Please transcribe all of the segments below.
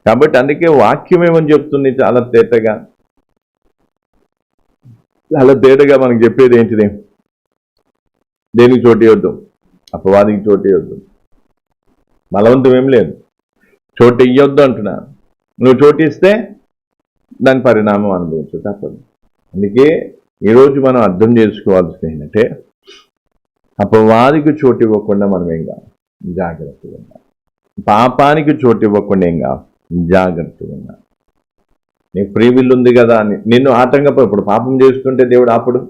కాబట్టి అందుకే వాక్యం ఏమని చెప్తుంది చాలా తేటగా మనకు చెప్పేది ఏంటిది? దేనికి చోటు ఇవ్వద్దు, అపవాదికి చోటు ఇవ్వద్దు, బలవంతం ఏం లేదు, చోటు ఇవ్వద్దు అంటున్నా. నువ్వు చోటు ఇస్తే దాని పరిణామం అనుభవించు, తప్పదు. అందుకే ఈరోజు మనం అర్థం చేసుకోవాల్సింది ఏంటంటే, అపవాదికి చోటు ఇవ్వకుండా మనం ఏం కావాలి? జాగ్రత్తగా ఉండాలి. పాపానికి చోటు ఇవ్వకుండా ఏం కావాలి? జాగ్రత్తగా ఉండాలి. నీకు ఫ్రీ విల్ ఉంది కదా అని నిన్ను ఆటంకపై, ఇప్పుడు పాపం చేస్తుంటే దేవుడు ఆపడు,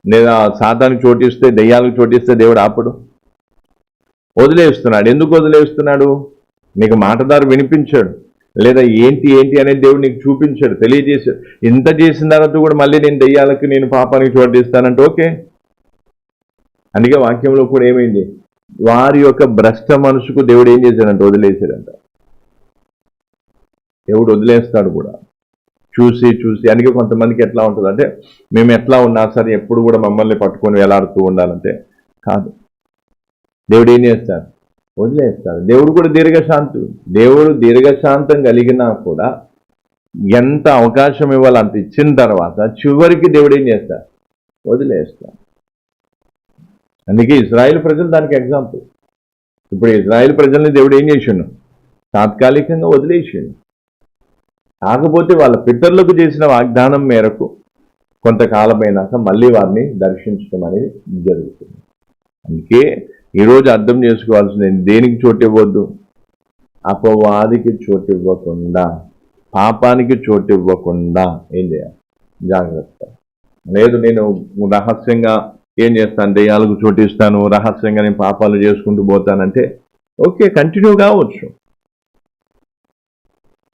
లేదా సాతానికి చోటిస్తే, దెయ్యాలకు చోటిస్తే దేవుడు ఆపడు. వదిలేస్తున్నాడు. ఎందుకు వదిలేస్తున్నాడు? నీకు మాటదారు వినిపించాడు, లేదా ఏంటి అనేది దేవుడు నీకు చూపించాడు, తెలియజేశాడు. ఇంత చేసిన తర్వాత కూడా మళ్ళీ నేను దెయ్యాలకు, నేను పాపానికి చోటిస్తానంటే ఓకే. అందుకే వాక్యంలో కూడా ఏమైంది? వారి యొక్క భ్రష్ట మనసుకు దేవుడు ఏం చేశాడంట? వదిలేశాడంట. దేవుడు వదిలేస్తాడు కూడా, చూసి. అందుకే కొంతమందికి ఎట్లా ఉంటుంది అంటే, మేము ఎట్లా ఉన్నా సరే ఎప్పుడు కూడా మమ్మల్ని పట్టుకొని వేలాడుతూ ఉండాలంటే కాదు. దేవుడు ఏం చేస్తాడు? వదిలేస్తాడు. దేవుడు కూడా దీర్ఘశాంతుడు. దేవుడు దీర్ఘశాంతం కలిగినా కూడా ఎంత అవకాశం ఇవ్వాలి అంత ఇచ్చిన తర్వాత చివరికి దేవుడు ఏం చేస్తాడు? వదిలేస్తాడు. అందుకే ఇజ్రాయిల్ ప్రజలు దానికి ఎగ్జాంపుల్. ఇప్పుడు ఇజ్రాయిల్ ప్రజల్ని దేవుడు ఏం చేసిండు? తాత్కాలికంగా వదిలేసిండు. కాకపోతే వాళ్ళ పితరులకు చేసిన వాగ్దానం మేరకు కొంతకాలమైనాక మళ్ళీ వారిని దర్శించడం అనేది జరుగుతుంది. అందుకే ఈరోజు అర్థం చేసుకోవాల్సింది దేనికి చోటు ఇవ్వద్దు? అపవాదికి చోటు ఇవ్వకుండా, పాపానికి చోటు ఇవ్వకుండా ఏం చేయాలి? జాగ్రత్త. లేదు నేను రహస్యంగా ఏం చేస్తాను, దెయ్యాలకు చోటు ఇస్తాను, రహస్యంగా నేను పాపాలు చేసుకుంటూ పోతానంటే ఓకే, కంటిన్యూ కావచ్చు.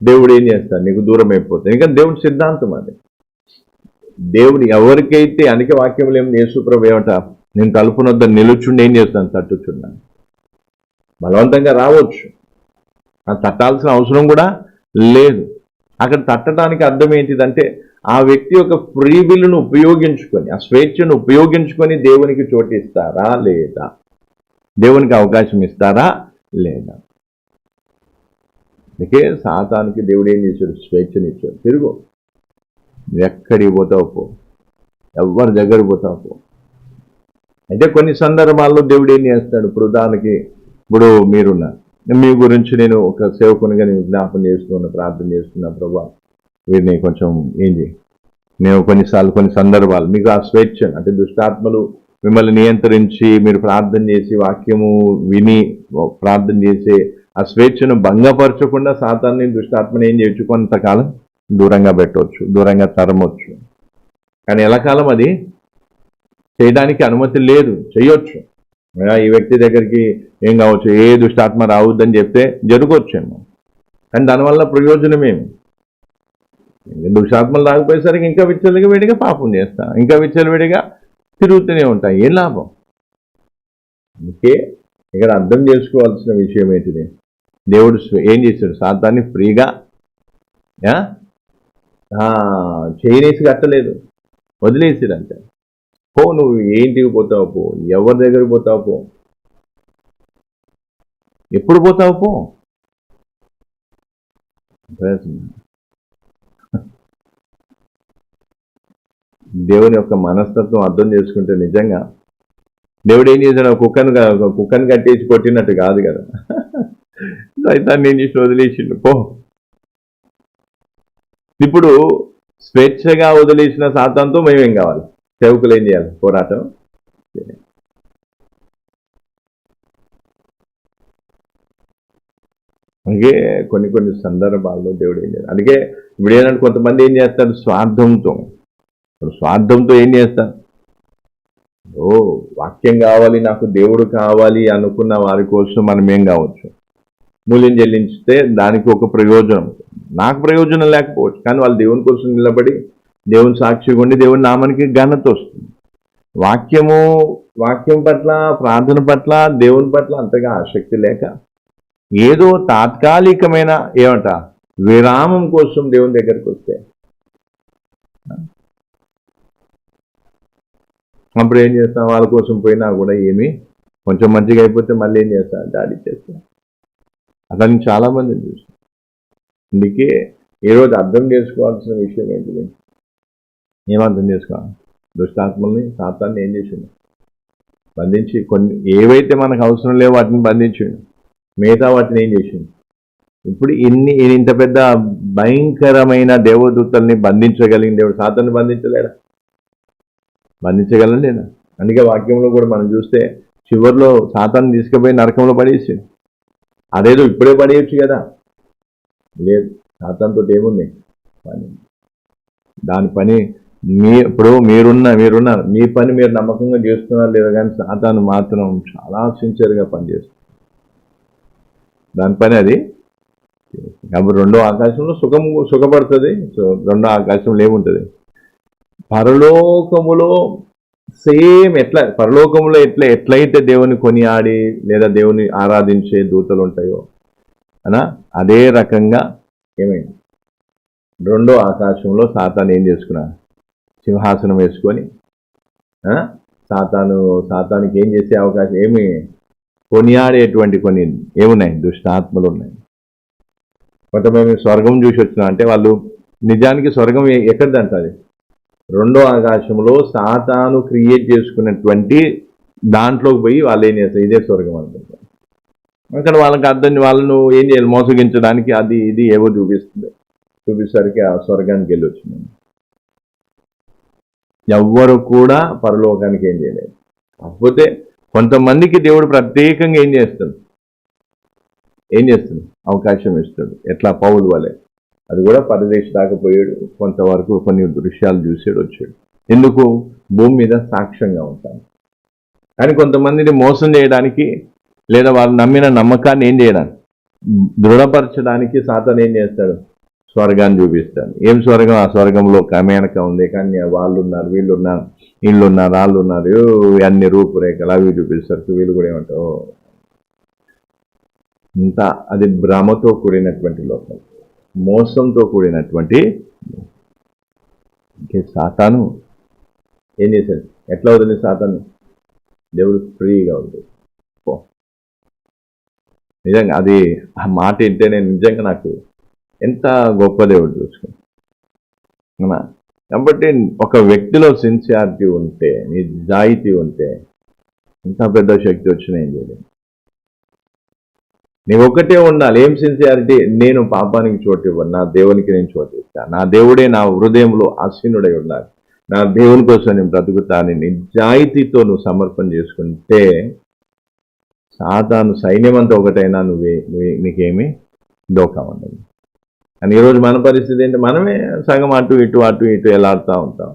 దేవుడు ఏం చేస్తాడు? నీకు దూరం అయిపోతాడు. ఇంకా దేవుడి సిద్ధాంతం అది. దేవుడు ఎవరికైతే, అందుకే వాక్యంలో ఏం యేసుప్రభు ఏమంట? నేను తలుపునొద్ద నిలుచుండి ఏం చేస్తాను? తట్టుచున్నాను. బలవంతంగా రావచ్చు, అది తట్టాల్సిన అవసరం కూడా లేదు. అక్కడ తట్టడానికి అర్థం ఏంటిదంటే, ఆ వ్యక్తి యొక్క ఫ్రీ విల్ను ఉపయోగించుకొని, ఆ స్వేచ్ఛను ఉపయోగించుకొని దేవునికి చోటు ఇస్తారా లేదా? దేవునికి అవకాశం ఇస్తారా లేదా? అందుకే సాతానికి దేవుడు ఏం చేశాడు? స్వేచ్ఛనిచ్చాడు. తిరుగు, ఎక్కడికి పోతావు పో, ఎవరి దగ్గర పోతావు పో. అయితే కొన్ని సందర్భాల్లో దేవుడు ఏం చేస్తాడు? ఇప్పుడు ఉదాహరణకి, ఇప్పుడు మీరున్నారు, మీ గురించి నేను ఒక సేవకునిగా నేను జ్ఞాపం చేస్తున్నా, ప్రార్థన చేస్తున్నా, ప్రభా వీరిని కొంచెం ఏం చేయి. నేను కొన్ని సందర్భాలు మీకు ఆ స్వేచ్ఛ అంటే దుష్టాత్మలు మిమ్మల్ని నియంత్రించి మీరు ప్రార్థన చేసి వాక్యము విని ప్రార్థన చేసే ఆ స్వేచ్ఛను భంగపరచకుండా సాతాన్ని, దుష్టాత్మని ఏం చేయొచ్చు? కొంతకాలం దూరంగా పెట్టవచ్చు, దూరంగా తరమొచ్చు. కానీ ఎలాకాలం అది చేయడానికి అనుమతి లేదు. చేయొచ్చు. ఈ వ్యక్తి దగ్గరికి ఏం కావచ్చు, ఏ దుష్టాత్మ రావద్దని చెప్తే జరగవచ్చేమో, కానీ దానివల్ల ప్రయోజనమేమి? దుష్టాత్మలు రాకపోయేసరికి ఇంకా విచ్చలవిడిగా పాపం చేస్తా, ఇంకా విచ్చలవిడిగా తిరుగుతూనే ఉంటాయి. ఏం లాభం? అందుకే ఇక్కడ అర్థం చేసుకోవాల్సిన విషయం ఏంటిది? దేవుడు ఏం చేశాడు? సాతాన్ని ఫ్రీగా చేయనేసి కట్టలేదు, వదిలేసిరంటే. పో, నువ్వు ఏంటికి పోతావు పో, ఎవరి దగ్గరికి పోతావు పో, ఎప్పుడు పోతావు పో. దేవుని యొక్క మనస్తత్వం అర్థం చేసుకుంటే నిజంగా దేవుడు ఏం చేశాడు? కుక్కను కట్టేసి కొట్టినట్టు కాదు కదా, సైతాన్ని ఏం చేసి వదిలేసిండు, పో. ఇప్పుడు స్వేచ్ఛగా వదిలేసిన సాతాన్తో మేమేం కావాలి? సేవకులు ఏం చేయాలి? పోరాటం చేయాలి. అందుకే కొన్ని సందర్భాల్లో దేవుడు ఏం చేయాలి? అందుకే ఇప్పుడు ఏంటంటే కొంతమంది ఏం చేస్తారు? స్వార్థంతో ఏం చేస్తారు? వాక్యం కావాలి, నాకు దేవుడు కావాలి అనుకున్న వారి కోసం మనం ఏం కావచ్చు? మూల్యం చెల్లించితే దానికి ఒక ప్రయోజనం, నాకు ప్రయోజనం లేకపోవచ్చు, కానీ వాళ్ళు దేవుని కోసం నిలబడి దేవుని సాక్షిగా ఉండి దేవుని నామానికి ఘనత వస్తుంది. వాక్యం పట్ల, ప్రార్థన పట్ల, దేవుని పట్ల అంతగా ఆసక్తి లేక ఏదో తాత్కాలికమైన విరామం కోసం దేవుని దగ్గరికి వస్తే అప్పుడు ఏం చేస్తాం? వాళ్ళ కోసం పోయినా కూడా ఏమి కొంచెం మంచిగా అయిపోతే మళ్ళీ ఏం చేస్తా? దాడి చేస్తా. అతన్ని చాలామందిని చూస్తాం. అందుకే ఈరోజు అర్థం చేసుకోవాల్సిన విషయం ఏంటిది? ఏమర్థం చేసుకోవాలి? దుష్టాత్మల్ని సాతాన్ని ఏం చేసిండు? బంధించి కొన్ని ఏవైతే మనకు అవసరం లేవో వాటిని బంధించిండు, మిగతా వాటిని ఏం చేసిండు? ఇప్పుడు ఇంత పెద్ద భయంకరమైన దేవదూతల్ని బంధించగలిగిన దేవుడు సాతాన్ని బంధించలేడా? బంధించగలండి. అందుకే వాక్యంలో కూడా మనం చూస్తే చివరిలో సాతాన్ని తీసుకుపోయి నరకంలో పడేసి, అదేదో ఇప్పుడే పడేయచ్చు కదా. లేదు, సాతాన్తో ఏముంది పని? దాని పని ఇప్పుడు మీరున్నారు, మీ పని మీరు నమ్మకంగా చేస్తున్నారు లేదా, కానీ సాతాను మాత్రం చాలా సిన్సియర్గా పనిచేస్తుంది. దాని పని అది. కాబట్టి రెండో ఆకాశంలో సుఖపడుతుంది. సో రెండో ఆకాశంలో ఏముంటుంది? పరలోకములో సేమ్ పరలోకంలో ఎట్లయితే దేవుని కొనియాడి లేదా దేవుని ఆరాధించే దూతలు ఉంటాయో అదే రకంగా ఏమైంది? రెండో ఆకాశంలో సాతాను ఏం చేసుకున్నా? సింహాసనం వేసుకొని సాతానికి ఏం చేసే అవకాశం, ఏమి కొనియాడేటువంటి కొన్ని ఏమున్నాయి? దుష్టాత్మలు ఉన్నాయి. కొంతమంది స్వర్గం చూసి వచ్చినా అంటే వాళ్ళు నిజానికి స్వర్గం ఎక్కడిదంట? అది రెండో ఆకాశంలో సాతాను క్రియేట్ చేసుకున్నటువంటి దాంట్లోకి పోయి వాళ్ళు ఏం చేస్తారు? ఇదే స్వర్గం అనుకుంటారు. అక్కడ వాళ్ళను ఏం చేయాలి? మోసగించడానికి అది ఇది ఏవో చూపిసరికి ఆ స్వర్గానికి వెళ్ళి వచ్చింది. ఎవ్వరు కూడా పరలోకానికి ఏం చేయలేదు. కాకపోతే కొంతమందికి దేవుడు ప్రత్యేకంగా ఏం చేస్తుంది? అవకాశం ఇస్తాడు. ఎట్లా? పౌలు వలె. అది కూడా పరదేశ దాకా పోయాడు, కొంతవరకు కొన్ని దృశ్యాలు చూసాడు, వచ్చాడు. ఎందుకు? భూమి మీద సాక్ష్యంగా ఉంటాను. కానీ కొంతమందిని మోసం చేయడానికి లేదా వాళ్ళు నమ్మిన నమ్మకాన్ని ఏం చేయడానికి, దృఢపరచడానికి సాతాను ఏం చేస్తాడు? స్వర్గాన్ని చూపిస్తాడు. ఏం స్వర్గం? ఆ స్వర్గంలో కమేనక ఉంది, కానీ వాళ్ళు ఉన్నారు, వీళ్ళున్నారు, వీళ్ళున్నారు, వాళ్ళు ఉన్నారు, అన్ని రూపురేఖలు అవి చూపిస్తారు. వీళ్ళు కూడా ఏమంటారు? ఇంత అది భ్రమతో కూడినటువంటి లోకం, మోసంతో కూడినటువంటి. సాతాను ఏం చేశాడు? ఎట్లా అవుతుంది సాతాను? దేవుడు ఫ్రీగా ఉంది. నిజంగా అది ఆ మాట వింటే నేను నిజంగా నాకు ఎంత గొప్ప దేవుడు చూసుకున్నా. కాబట్టి ఒక వ్యక్తిలో సిన్సియారిటీ ఉంటే, నిజాయితీ ఉంటే, ఎంత పెద్ద శక్తి వచ్చినా ఏం చేయలేదు. నీవు ఒకటే ఉండాలి. ఏం సిన్సియారిటీ? నేను పాపానికి చోటు ఇవ్వను, నా దేవునికి నేను చోటు ఇస్తాను, నా దేవుడే నా హృదయంలో ఆసీనుడై ఉండాలి, నా దేవుని కోసం నేను బ్రతుకుతాను. నిజాయితీతో నువ్వు సమర్పణ చేసుకుంటే సాతాను సైన్యమంతా ఒకటైనా నీకేమి దోఖం ఉండదు. కానీ ఈరోజు మన పరిస్థితి ఏంటి? మనమే సగం అటు ఇటు ఎలాడుతూ ఉంటాం.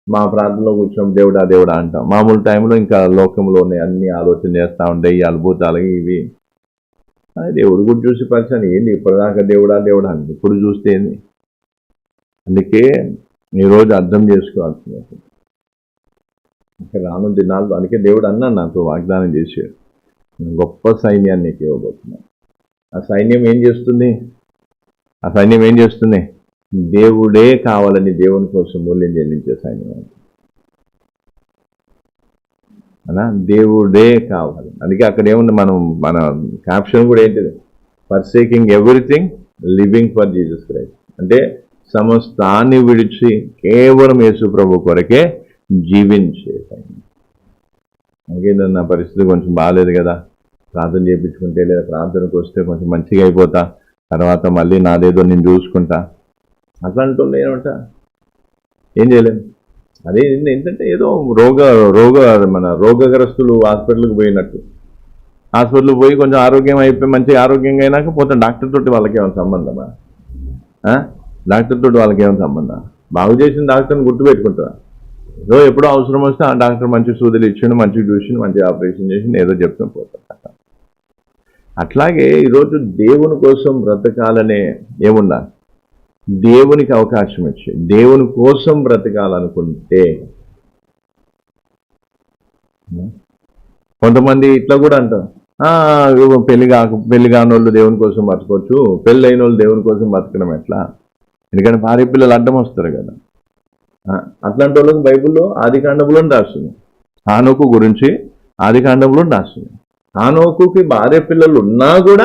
మా ప్రాంతంలో కూర్చొని దేవుడా అంటాం. మామూలు టైంలో ఇంకా లోకంలోనే అన్ని ఆలోచన చేస్తూ ఉంటాయి, ఈ అద్భుతాలు ఇవి. దేవుడు కూడా చూసి పరిచయం ఏంది? ఇప్పటిదాకా దేవుడా అని ఇప్పుడు చూస్తే ఏంది? అందుకే ఈరోజు అర్థం చేసుకోవాల్సింది ఇంకా రాను దినాలు. అందుకే దేవుడు అన్నాడు, నాకు వాగ్దానం చేశాడు, గొప్ప సైన్యాన్ని నీకు ఇవ్వబోతున్నాను. ఆ సైన్యం ఏం చేస్తుంది? దేవుడే కావాలని దేవుని కోసం మూల్యం చెల్లించే సైన్యం అనా, దేవుడే కావాలి. అందుకే అక్కడ ఏముంది? మన క్యాప్షన్ కూడా ఏంటిది? Forsaking everything, living for Jesus Christ. అంటే సమస్తాన్ని విడిచి కేవలం యేసు ప్రభు కొరకే జీవించే సైన్యం. అందుకే నా పరిస్థితి కొంచెం బాగాలేదు కదా, ప్రార్థన చేయించుకుంటే లేదా ప్రార్థనకు వస్తే కొంచెం మంచిగా అయిపోతా, తర్వాత మళ్ళీ నాదేదో నేను చూసుకుంటా. అట్లాంటి వాళ్ళు ఏమంటా ఏం చేయలేము. అదే ఏంటంటే ఏదో మన రోగగ్రస్తులు హాస్పిటల్కి పోయినట్టు, హాస్పిటల్కి పోయి కొంచెం ఆరోగ్యం అయిపోయి మంచిగా ఆరోగ్యంగా అయినాక పోతే డాక్టర్ తోటి వాళ్ళకి ఏమైనా సంబంధమా? డాక్టర్ తోటి వాళ్ళకి ఏమైనా సంబంధం? బాగు చేసిన డాక్టర్ని గుర్తుపెట్టుకుంటారా? ఏదో ఎప్పుడో అవసరం వస్తే ఆ డాక్టర్ మంచి సూదులు ఇచ్చిండు, మంచిగా చూసిండు, మంచిగా ఆపరేషన్ చేసిండు, ఏదో చెప్తాం పోతాం. అట్లాగే ఈరోజు దేవుని కోసం బ్రతకాలనే ఏమున్నా, దేవునికి అవకాశం ఇచ్చి దేవుని కోసం బ్రతకాలనుకుంటే, కొంతమంది ఇట్లా కూడా అంటారు, పెళ్లి కానోళ్ళు దేవుని కోసం బతకొచ్చు, పెళ్ళి అయిన వాళ్ళు దేవుని కోసం బతకడం ఎట్లా? ఎందుకంటే భార్య పిల్లలు అడ్డం వస్తారు కదా. అట్లాంటి వాళ్ళకి బైబిల్లో ఆదికాండంలో రాస్తుంది. హానోకు గురించి ఆదికాండంలో రాస్తుంది. హానోకుకి భార్య పిల్లలు ఉన్నా కూడా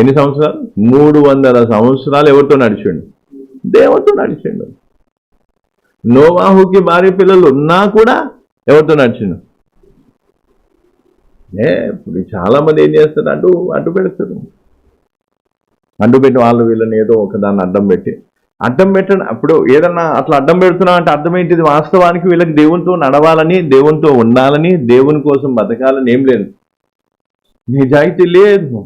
ఎన్ని సంవత్సరాలు? 300 సంవత్సరాలు ఎవరితో నడిచిండు? దేవుడితో నడిచిండు. నోవాహుకి భార్య పిల్లలు ఉన్నా కూడా ఎవరితో నడిచిండు? ఇప్పుడు చాలా మంది ఏం చేస్తారు, అడ్డు పెడతారు. అడ్డు పెట్టి వాళ్ళు వీళ్ళని ఏదో ఒకదాన్ని అడ్డం పెట్టడం. అప్పుడు ఏదన్నా అట్లా అడ్డం పెడుతున్నా అంటే అర్థం ఏంటిది? వాస్తవానికి వీళ్ళకి దేవునితో నడవాలని, దేవునితో ఉండాలని, దేవుని కోసం బతకాలని ఏం లేదు, నిజాయితీ లేదు.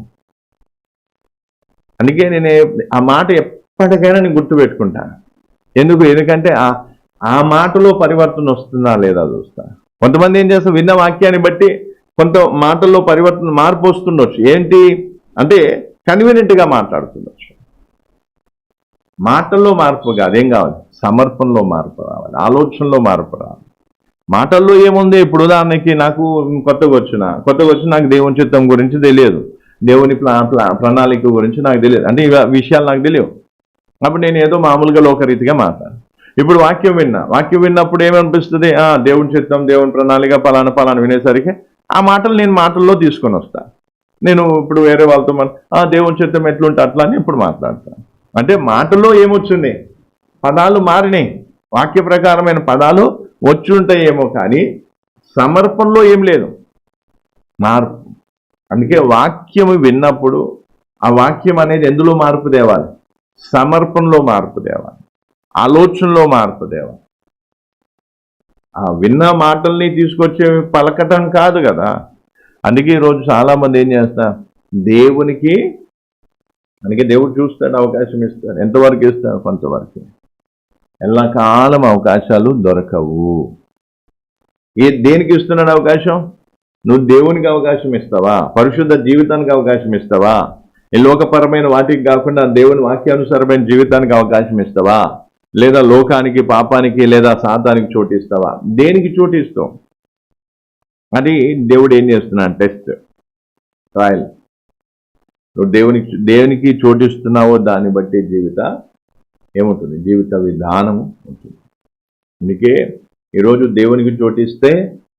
అందుకే నేను ఆ మాట ఎప్పటికైనా నేను గుర్తుపెట్టుకుంటాను. ఎందుకంటే ఆ మాటలో పరివర్తన వస్తుందా లేదా చూస్తా. కొంతమంది ఏం చేస్తారు, విన్న వాక్యాన్ని బట్టి కొంత మాటల్లో మార్పు వస్తుండొచ్చు. ఏంటి అంటే కన్వీనియంట్గా మాట్లాడుతుండొచ్చు. మాటల్లో మార్పు కాదు, ఏం కావాలి? సమర్పణలో మార్పు రావాలి, ఆలోచనలో మార్పు రావాలి. మాటల్లో ఏముంది? ఇప్పుడు ఉదాహరణకి నాకు కొత్తగా వచ్చి నాకు దేవుని చిత్తం గురించి తెలియదు, దేవుని ప్రణాళిక గురించి నాకు తెలియదు, అంటే ఈ విషయాలు నాకు తెలియవు. అప్పుడు నేను ఏదో మామూలుగా లోకరీతిగా మాట్లాడు. ఇప్పుడు వాక్యం విన్నప్పుడు ఏమనిపిస్తుంది? దేవుని చిత్తం, దేవుని ప్రణాళిక, పలానా వినేసరికి ఆ మాటలు నేను మాటల్లో తీసుకొని వస్తాను. నేను ఇప్పుడు వేరే వాళ్ళతో దేవుని చిత్తం ఎట్లుంటే అట్లా అని ఇప్పుడు మాట్లాడతాను. అంటే మాటల్లో ఏమొచ్చింది? పదాలు మారినాయి, వాక్య ప్రకారమైన పదాలు వచ్చి ఉంటాయేమో, కానీ సమర్పణలో ఏం లేదు, మార్పు. అందుకే వాక్యము విన్నప్పుడు ఆ వాక్యం అనేది ఎందులో మార్పు తేవాలి? సమర్పణలో మార్పు తేవాలి, ఆలోచనలో మార్పు తేవాలి. ఆ విన్న మాటల్ని తీసుకొచ్చే పలకటం కాదు కదా. అందుకే ఈరోజు చాలా మంది ఏం చేస్తారు, అందుకే దేవుడు చూస్తాడు, అవకాశం ఇస్తాడు. ఎంతవరకు ఇస్తాడు? కొంతవరకు. ఎల్లకాలం అవకాశాలు దొరకవు. దేనికి ఇస్తున్నాడు అవకాశం? నువ్వు దేవునికి అవకాశం ఇస్తావా? పరిశుద్ధ జీవితానికి అవకాశం ఇస్తావా? ఈ లోకపరమైన వాటికి కాకుండా దేవుని వాక్యానుసారమైన జీవితానికి అవకాశం ఇస్తావా? లేదా లోకానికి, పాపానికి, లేదా సాతానికి చోటు ఇస్తావా? దేనికి చోటు ఇస్తావు? అది దేవుడు ఏం చేస్తున్నాడు? Test, trial. నువ్వు దేవునికి చోటిస్తున్నావో దాన్ని బట్టి ఏముంటుంది? జీవిత విధానము ఉంటుంది. అందుకే ఈరోజు దేవునికి చోటిస్తే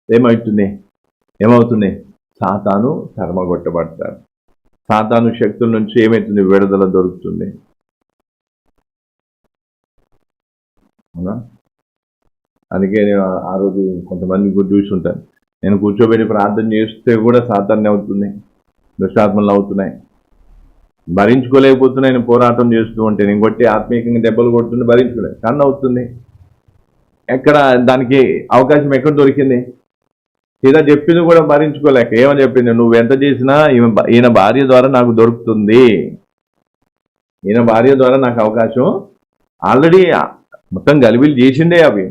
ఏమవుతుంది? సాతాను తరమగొట్టబడతాడు. సాతాను శక్తుల నుంచి ఏమవుతుంది? విడుదల దొరుకుతుంది. అవునా? అందుకే నేను ఆ రోజు కొంతమంది చూసుంటాను, నేను కూర్చోబెట్టి ప్రార్థన చేస్తే కూడా సాతాన్ని అవుతుంది, దుష్టాత్మలు అవుతున్నాయి, భరించుకోలేకపోతున్నాయి. నేను పోరాటం చేస్తూ ఉంటే నేను కొట్టి ఆత్మీయంగా దెబ్బలు కొడుతుంటే భరించుకోలేదు, కన్ను అవుతుంది. ఎక్కడ దానికి అవకాశం ఎక్కడ దొరికింది? ఇలా చెప్పింది కూడా భరించుకోలేక ఏమని చెప్పింది? నువ్వు ఎంత చేసినా ఈయన భార్య ద్వారా నాకు దొరుకుతుంది, ఈయన భార్య ద్వారా నాకు అవకాశం ఆల్రెడీ మొత్తం గలిబిలు చేసిందే. అవి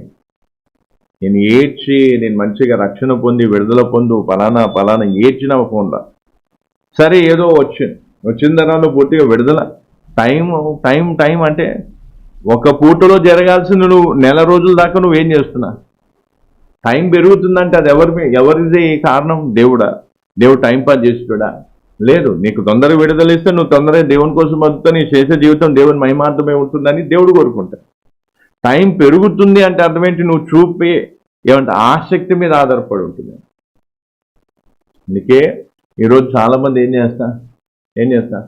నేను మంచిగా రక్షణ పొంది విడుదల పలానా ఏడ్చిన ఫోన్లో సరే ఏదో వచ్చిన తర్వాత పూర్తిగా విడుదల. టైం అంటే ఒక పూటలో జరగాల్సింది నువ్వు నెల రోజుల దాకా నువ్వేం చేస్తున్నా? టైం పెరుగుతుందంటే అది ఎవరిదే కారణం? దేవుడు టైం పాస్ చేస్తుడా? లేదు. నీకు తొందరగా విడుదల ఇస్తే నువ్వు తొందరగా దేవుని కోసం బతుకుతా, నీ చేసే జీవితం దేవుని మహిమార్థమే ఉంటుందని దేవుడు కోరుకుంటాడు. టైం పెరుగుతుంది అంటే అర్థమేంటి? నువ్వు చూపే ఆసక్తి మీద ఆధారపడి ఉంటుంది. అందుకే ఈరోజు చాలా మంది ఏం చేస్తా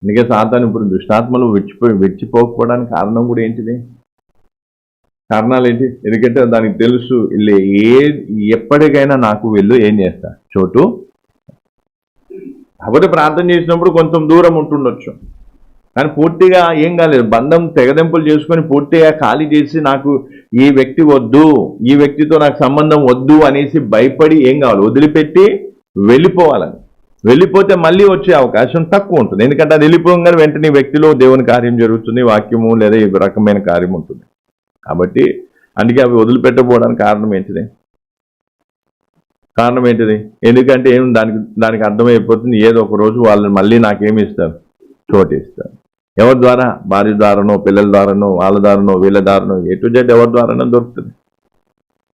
అందుకే సాతాను ఇప్పుడు దుష్టాత్మలు విడిచిపోకపోవడానికి కారణం కూడా ఏంటిది? కారణాలు ఏంటి? ఎందుకంటే దానికి తెలుసు, ఎప్పటికైనా నాకు వీళ్ళు ఏం చేస్తా చోటు. కాబట్టి ప్రార్థన చేసినప్పుడు కొంచెం దూరం ఉంటుండొచ్చు, కానీ పూర్తిగా ఏం కాలేదు. బంధం తెగదెంపులు చేసుకొని పూర్తిగా ఖాళీ చేసి నాకు ఈ వ్యక్తి వద్దు, ఈ వ్యక్తితో నాకు సంబంధం వద్దు అనేసి భయపడి ఏం కావాలి? వదిలిపెట్టి వెళ్ళిపోవాలని. వెళ్ళిపోతే మళ్ళీ వచ్చే అవకాశం తక్కువ ఉంటుంది. ఎందుకంటే అది వెళ్ళిపోగానే వెంటనే వ్యక్తిలో దేవుని కార్యం జరుగుతుంది, వాక్యము లేదా ఈ రకమైన కార్యం ఉంటుంది. కాబట్టి అందుకే అవి వదిలిపెట్టకపోవడానికి కారణం ఏంటిది? ఎందుకంటే దానికి అర్థమైపోతుంది, ఏదో ఒక రోజు వాళ్ళని మళ్ళీ నాకేమి ఇస్తారు? చోటు ఇస్తారు. ఎవరి ద్వారా? భార్య ద్వారానో, పిల్లల ద్వారానో, వాళ్ళ ద్వారానో, వీళ్ళ ద్వారానో, ఎటు జెడ్ ఎవరి ద్వారానో దొరుకుతుంది.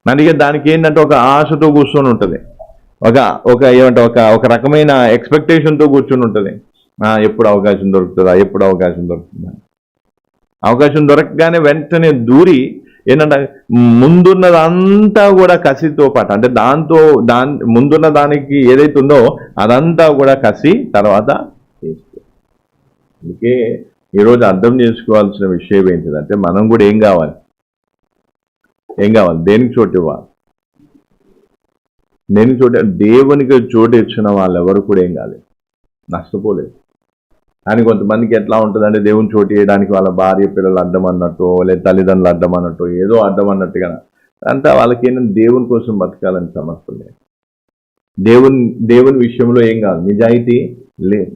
అందుకే దానికి ఏంటంటే ఒక ఆశతో కూర్చొని ఉంటుంది, ఒక రకమైన ఎక్స్పెక్టేషన్తో కూర్చొని ఉంటుంది. ఎప్పుడు అవకాశం దొరుకుతుందా? అవకాశం దొరకగానే వెంటనే దూరి ఏంటంటే ముందున్నదంతా కూడా కసితో పాటు, అంటే ముందున్న దానికి ఏదైతే ఉందో అదంతా కూడా కసి తర్వాత అందుకే ఈరోజు అర్థం చేసుకోవాల్సిన విషయం ఏంటిదంటే మనం కూడా ఏం కావాలి దేనికి చోటు ఇవ్వాలి, దేనికి చోటు, దేవునికి చోటు ఇచ్చిన వాళ్ళు ఎవరు కూడా ఏం కాలేదు, నష్టపోలేదు. కానీ కొంతమందికి ఎట్లా ఉంటుందంటే దేవుని చోటు చేయడానికి వాళ్ళ భార్య పిల్లలు అడ్డం అన్నట్టు, లేదా తల్లిదండ్రులు అడ్డం అన్నట్టు, ఏదో అడ్డం అన్నట్టుగా అంతా వాళ్ళకి ఏంటంటే దేవుని కోసం బతకాలని సమస్య లేదు. దేవుని విషయంలో ఏం కాదు, నిజాయితీ లేదు.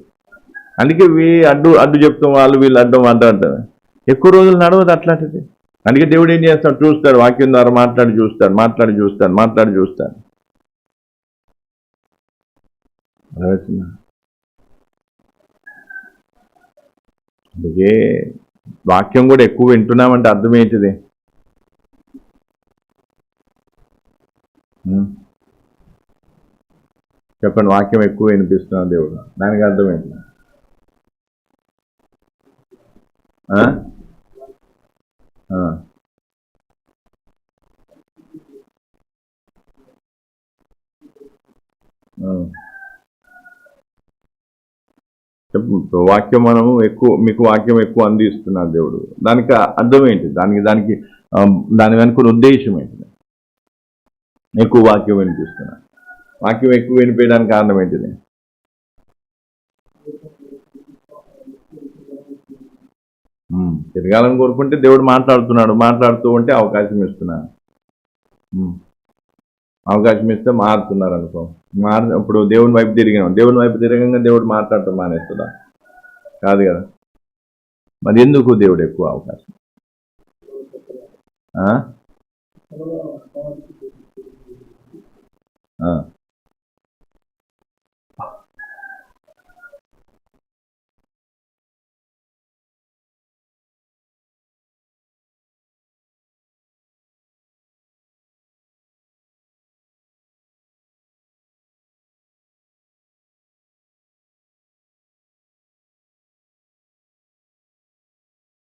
అందుకే అడ్డు చెప్తాం, వీళ్ళు అడ్డం అంటారు. ఎక్కువ రోజులు నడవదు అట్లాంటిది. అందుకే దేవుడు ఏం చేస్తాడు, చూస్తాడు, వాక్యం ద్వారా మాట్లాడి చూస్తాడు. అందుకే వాక్యం కూడా ఎక్కువ వింటున్నామంటే అర్థం ఏంటిది? చెప్పండి, వాక్యం ఎక్కువ వినిపిస్తున్నాం దేవుడు, దానికి అర్థం ఏంటి? వాక్యం మనము మీకు వాక్యం ఎక్కువ అందిస్తున్నాడు దేవుడు, దానికి అర్థం ఏంటి? దాని వెనుక ఉద్దేశం ఏంటి? ఎక్కువ వాక్యం వినిపిస్తున్నా, వాక్యం ఎక్కువ వినిపించడానికి కారణం ఏంటిది? తిరగాలని కోరుకుంటే దేవుడు మాట్లాడుతూ ఉంటే అవకాశం ఇస్తున్నాడు. అవకాశం ఇస్తే మారుతున్నారు అనుకో, ఇప్పుడు దేవుని వైపు తిరగంగా దేవుడు మాట్లాడటం మానేస్తుందా? కాదు కదా. మరి ఎందుకు దేవుడు ఎక్కువ అవకాశం?